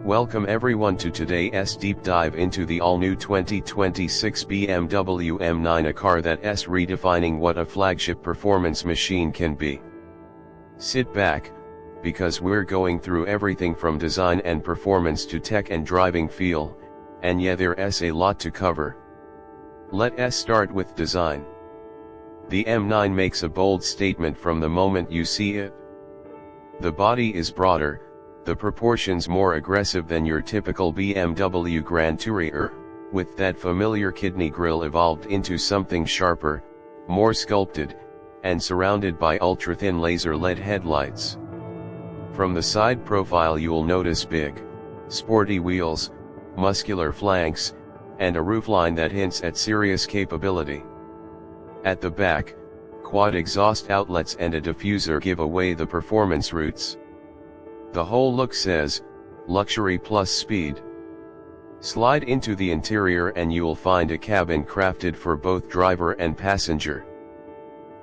Welcome everyone to today's deep dive into the all-new 2026 BMW M9, a car that's redefining what a flagship performance machine can be. Sit back, because we're going through everything from design and performance to tech and driving feel, and yeah, there's a lot to cover. Let's start with design. The M9 makes a bold statement from the moment you see it. The body is broader, the proportions more aggressive than your typical BMW Grand Tourer, with that familiar kidney grille evolved into something sharper, more sculpted, and surrounded by ultra-thin laser LED headlights. From the side profile you'll notice big, sporty wheels, muscular flanks, and a roofline that hints at serious capability. At the back, quad exhaust outlets and a diffuser give away the performance roots. The whole look says, luxury plus speed. Slide into the interior and you'll find a cabin crafted for both driver and passenger.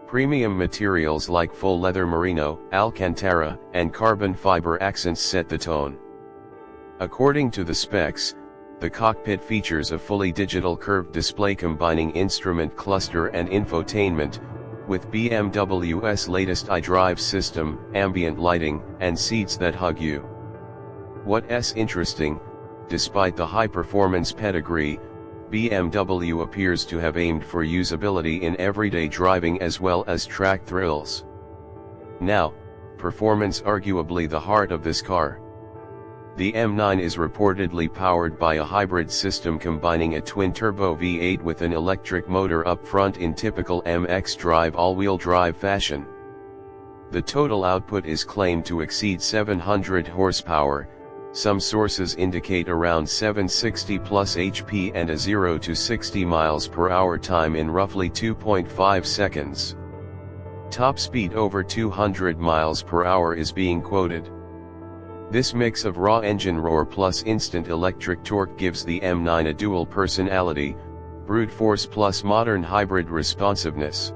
Premium materials like full leather merino, alcantara, and carbon fiber accents set the tone. According to the specs, the cockpit features a fully digital curved display combining instrument cluster and infotainment, with BMW's latest iDrive system, ambient lighting, and seats that hug you. What's interesting, despite the high-performance pedigree, BMW appears to have aimed for usability in everyday driving as well as track thrills. Now, performance arguably the heart of this car. The M9 is reportedly powered by a hybrid system combining a twin-turbo V8 with an electric motor up front in typical MX Drive all-wheel drive fashion. The total output is claimed to exceed 700 horsepower, some sources indicate around 760 plus HP and a 0 to 60 miles per hour time in roughly 2.5 seconds. Top speed over 200 miles per hour is being quoted. This mix of raw engine roar plus instant electric torque gives the M9 a dual personality, brute force plus modern hybrid responsiveness.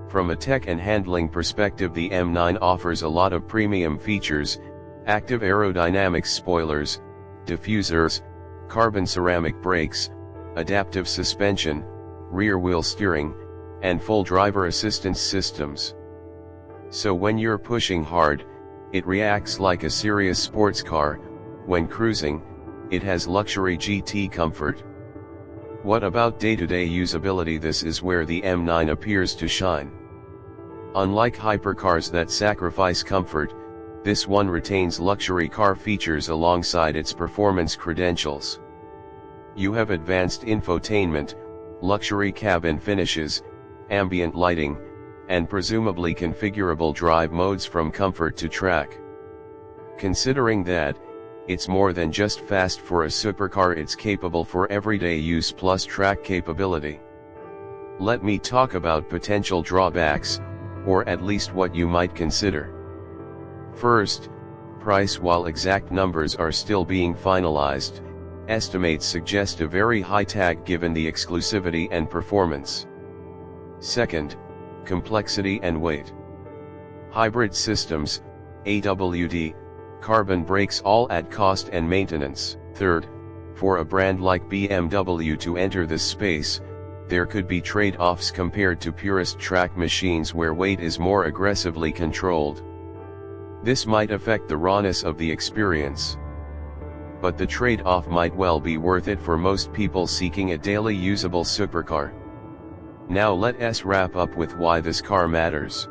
From a tech and handling perspective, the M9 offers a lot of premium features: active aerodynamics spoilers, diffusers, carbon ceramic brakes, adaptive suspension, rear wheel steering, and full driver assistance systems. So when you're pushing hard, it reacts like a serious sports car. When cruising, it has luxury GT comfort. What about day-to-day usability? This is where the M9 appears to shine. Unlike hypercars that sacrifice comfort, this one retains luxury car features alongside its performance credentials. You have advanced infotainment, luxury cabin finishes, ambient lighting, and presumably configurable drive modes from comfort to track. Considering that, it's more than just fast for a supercar, it's capable for everyday use plus track capability. Let me talk about potential drawbacks, or at least what you might consider. First, price. While exact numbers are still being finalized, estimates suggest a very high tag given the exclusivity and performance. Second, complexity and weight. Hybrid systems, AWD, carbon brakes all add cost and maintenance. Third, for a brand like BMW to enter this space, there could be trade-offs compared to purist track machines where weight is more aggressively controlled. This might affect the rawness of the experience. But the trade-off might well be worth it for most people seeking a daily usable supercar. Now let's wrap up with why this car matters.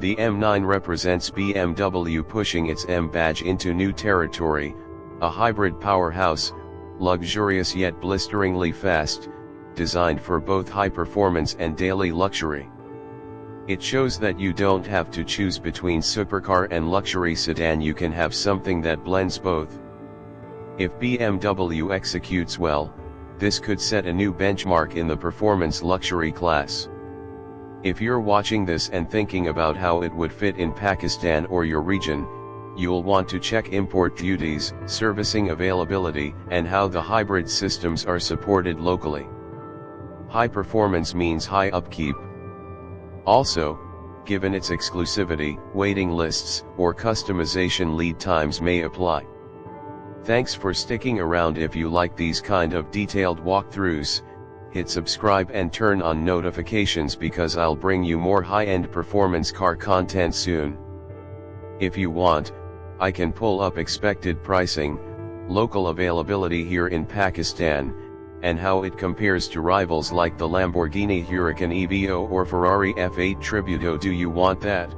The M9 represents BMW pushing its M badge into new territory, a hybrid powerhouse, luxurious yet blisteringly fast, designed for both high performance and daily luxury. It shows that you don't have to choose between supercar and luxury sedan, you can have something that blends both. If BMW executes well, this could set a new benchmark in the performance luxury class. If you're watching this and thinking about how it would fit in Pakistan or your region, you'll want to check import duties, servicing availability, and how the hybrid systems are supported locally. High performance means high upkeep. Also, given its exclusivity, waiting lists, or customization lead times may apply. Thanks for sticking around. If you like these kind of detailed walkthroughs, hit subscribe and turn on notifications because I'll bring you more high-end performance car content soon. If you want, I can pull up expected pricing, local availability here in Pakistan, and how it compares to rivals like the Lamborghini Huracan Evo or Ferrari F8 Tributo. Do you want that?